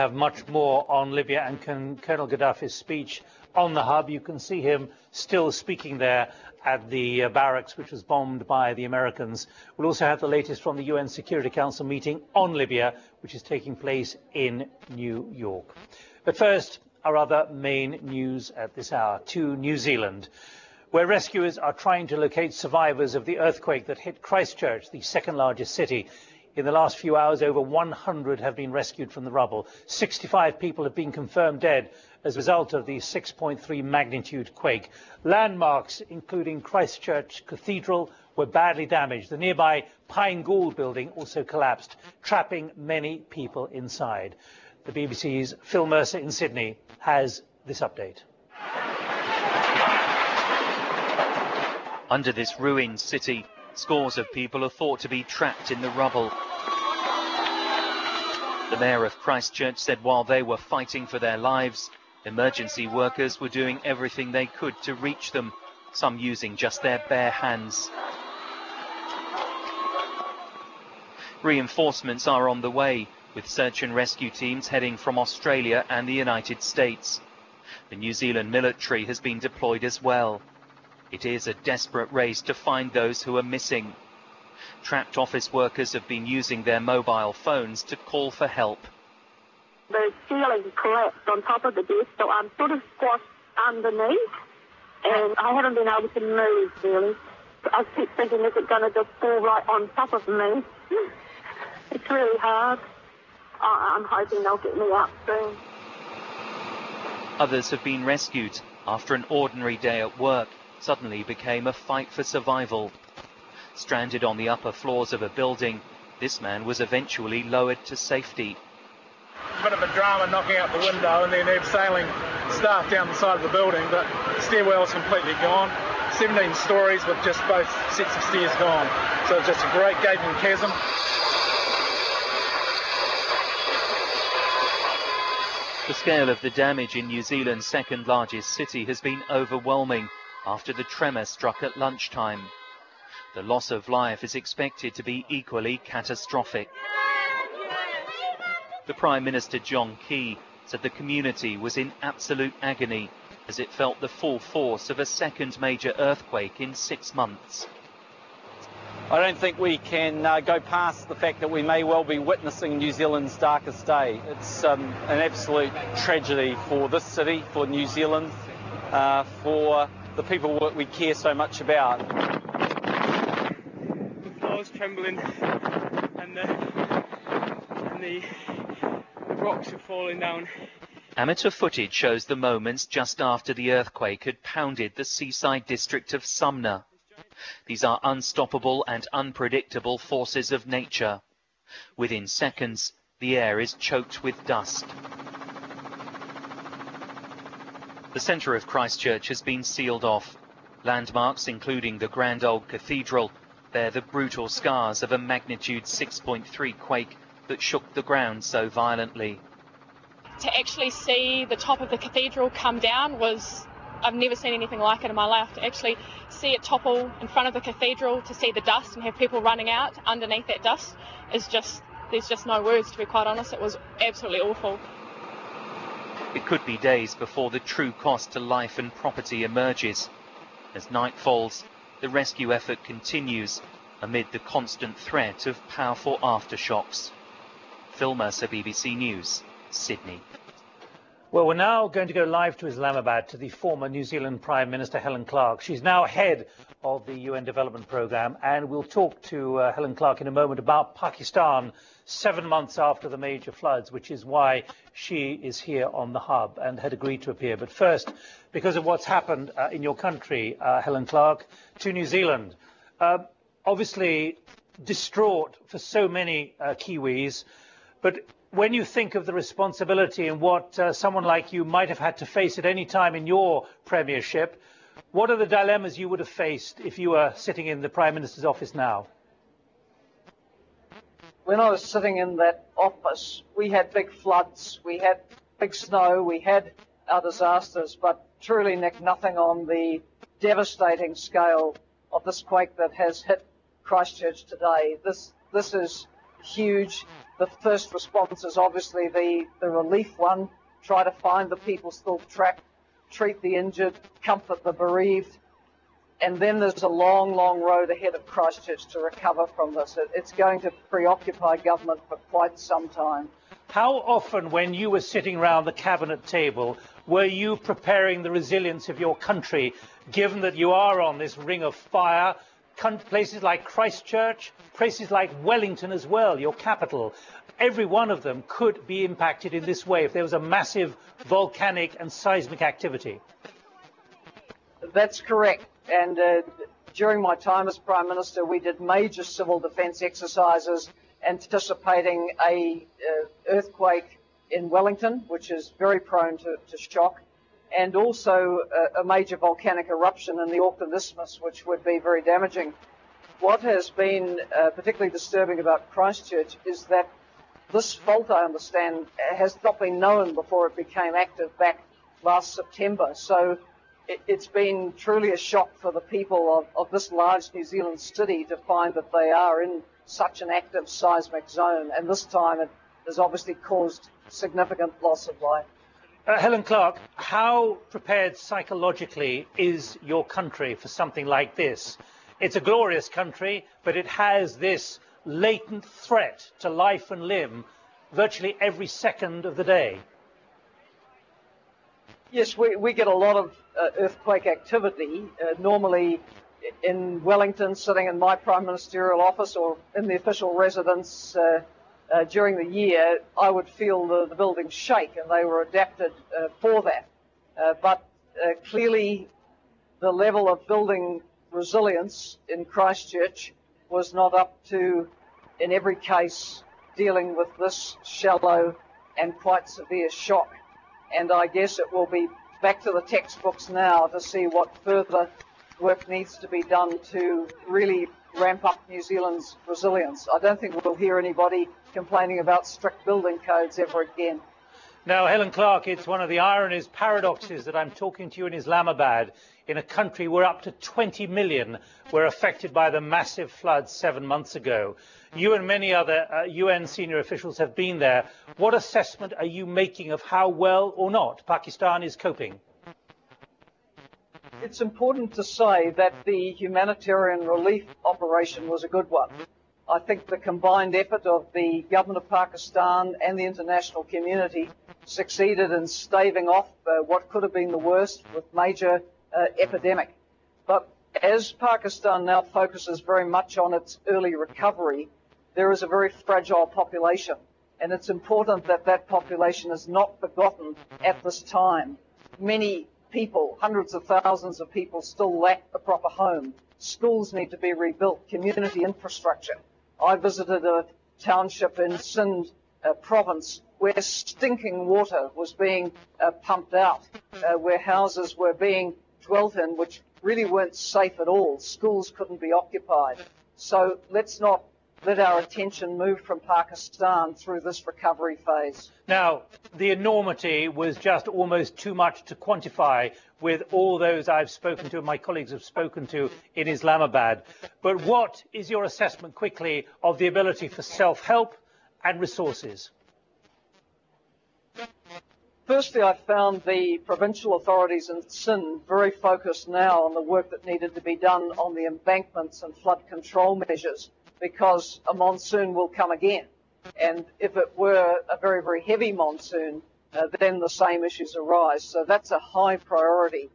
have much more on Libya and Colonel Gaddafi's speech on the hub. You can see him still speaking there at the barracks, which was bombed by the Americans. We'll also have the latest from the UN Security Council meeting on Libya, which is taking place in New York. But first, our other main news at this hour to New Zealand, where rescuers are trying to locate survivors of the earthquake that hit Christchurch, the second largest city. In the last few hours, over 100 have been rescued from the rubble. 65 people have been confirmed dead as a result of the 6.3 magnitude quake. Landmarks, including Christchurch Cathedral, were badly damaged. The nearby Pine Gould building also collapsed, trapping many people inside. The BBC's Phil Mercer in Sydney has this update. Under this ruined city, scores of people are thought to be trapped in the rubble. The mayor of Christchurch said while they were fighting for their lives, emergency workers were doing everything they could to reach them, some using just their bare hands. Reinforcements are on the way, with search and rescue teams heading from Australia and the United States. The New Zealand military has been deployed as well. It is a desperate race to find those who are missing. Trapped office workers have been using their mobile phones to call for help. The ceiling collapsed on top of the desk, so I'm sort of squashed underneath, and I haven't been able to move, really. I keep thinking, is it going to just fall right on top of me? It's really hard. I'm hoping they'll get me up soon. Others have been rescued after an ordinary day at work suddenly became a fight for survival. Stranded on the upper floors of a building, this man was eventually lowered to safety. A bit of a drama knocking out the window and then abseiling staff down the side of the building, but the stairwell's completely gone. 17 stories with just both sets of stairs gone. So it's just a great gaping chasm. The scale of the damage in New Zealand's second largest city has been overwhelming after the tremor struck at lunchtime. The loss of life is expected to be equally catastrophic. The Prime Minister John Key said the community was in absolute agony as it felt the full force of a second major earthquake in 6 months. I don't think we can go past the fact that we may well be witnessing New Zealand's darkest day. It's an absolute tragedy for this city, for New Zealand, for the people that we care so much about. The floor's trembling and the rocks are falling down. Amateur footage shows the moments just after the earthquake had pounded the seaside district of Sumner. These are unstoppable and unpredictable forces of nature. Within seconds, the air is choked with dust. The centre of Christchurch has been sealed off. Landmarks, including the grand old cathedral, bear the brutal scars of a magnitude 6.3 quake that shook the ground so violently. To actually see the top of the cathedral come down I've never seen anything like it in my life. To actually see it topple in front of the cathedral, to see the dust and have people running out underneath that dust, there's just no words, to be quite honest. It was absolutely awful. It could be days before the true cost to life and property emerges. As night falls, the rescue effort continues amid the constant threat of powerful aftershocks. Phil Mercer, BBC News, Sydney. Well, we're now going to go live to Islamabad to the former New Zealand Prime Minister Helen Clark. She's now head of the UN Development Programme, and we'll talk to Helen Clark in a moment about Pakistan 7 months after the major floods, which is why she is here on the hub and had agreed to appear. But first, because of what's happened in your country, Helen Clark, to New Zealand. Obviously distraught for so many Kiwis, but when you think of the responsibility and what someone like you might have had to face at any time in your premiership, what are the dilemmas you would have faced if you were sitting in the Prime Minister's office now? When I was sitting in that office, we had big floods, we had big snow, we had our disasters, but truly, Nick, nothing on the devastating scale of this quake that has hit Christchurch today. This is huge. The first response is obviously the relief one, try to find the people still trapped, treat the injured, comfort the bereaved. And then there's a long, long road ahead of Christchurch to recover from this. It's going to preoccupy government for quite some time. How often, when you were sitting around the cabinet table, were you preparing the resilience of your country, given that you are on this ring of fire? Places like Christchurch, places like Wellington as well, your capital, every one of them could be impacted in this way if there was a massive volcanic and seismic activity. That's correct. And during my time as Prime Minister, we did major civil defence exercises anticipating a earthquake in Wellington, which is very prone to shock, and also a major volcanic eruption in the Auckland Isthmus, which would be very damaging. What has been particularly disturbing about Christchurch is that this fault, I understand, has not been known before it became active back last September. So it's been truly a shock for the people of this large New Zealand city to find that they are in such an active seismic zone, and this time it has obviously caused significant loss of life. Helen Clark, how prepared psychologically is your country for something like this? It's a glorious country, but it has this latent threat to life and limb virtually every second of the day. Yes, we get a lot of earthquake activity. Normally in Wellington, sitting in my Prime Ministerial office or in the official residence during the year, I would feel the buildings shake, and they were adapted for that. But clearly the level of building resilience in Christchurch was not up to, in every case, dealing with this shallow and quite severe shock. And I guess it will be back to the textbooks now to see what further work needs to be done to really ramp up New Zealand's resilience. I don't think we'll hear anybody complaining about strict building codes ever again. Now, Helen Clark, it's one of the ironies, paradoxes that I'm talking to you in Islamabad, in a country where up to 20 million were affected by the massive floods 7 months ago. You and many other UN senior officials have been there. What assessment are you making of how well or not Pakistan is coping? It's important to say that the humanitarian relief operation was a good one. I think the combined effort of the government of Pakistan and the international community succeeded in staving off what could have been the worst with major epidemic. But as Pakistan now focuses very much on its early recovery, there is a very fragile population, and it's important that that population is not forgotten at this time. Many people, hundreds of thousands of people, still lack a proper home. Schools need to be rebuilt, community infrastructure. I visited a township in Sindh province where stinking water was being pumped out, where houses were being dwelt in which really weren't safe at all. Schools couldn't be occupied. So let's not let our attention move from Pakistan through this recovery phase. Now, the enormity was just almost too much to quantify with all those I've spoken to and my colleagues have spoken to in Islamabad. But what is your assessment quickly of the ability for self-help and resources? Firstly, I found the provincial authorities in Sindh very focused now on the work that needed to be done on the embankments and flood control measures, because a monsoon will come again. And if it were a very, very heavy monsoon, then the same issues arise. So that's a high priority.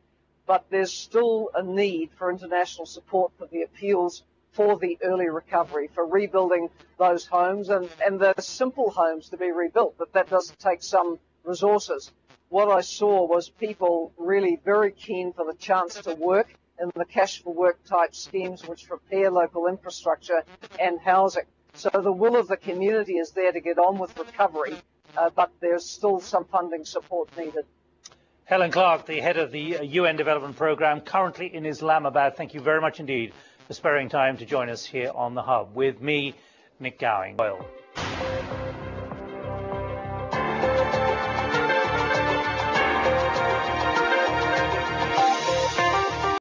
But there's still a need for international support for the appeals for the early recovery, for rebuilding those homes, and the simple homes to be rebuilt, but that does take some resources. What I saw was people really very keen for the chance to work in the cash for work type schemes which repair local infrastructure and housing. So the will of the community is there to get on with recovery, but there's still some funding support needed. Helen Clark, the head of the UN Development Programme, currently in Islamabad. Thank you very much indeed for sparing time to join us here on The Hub. With me, Nick Gowing.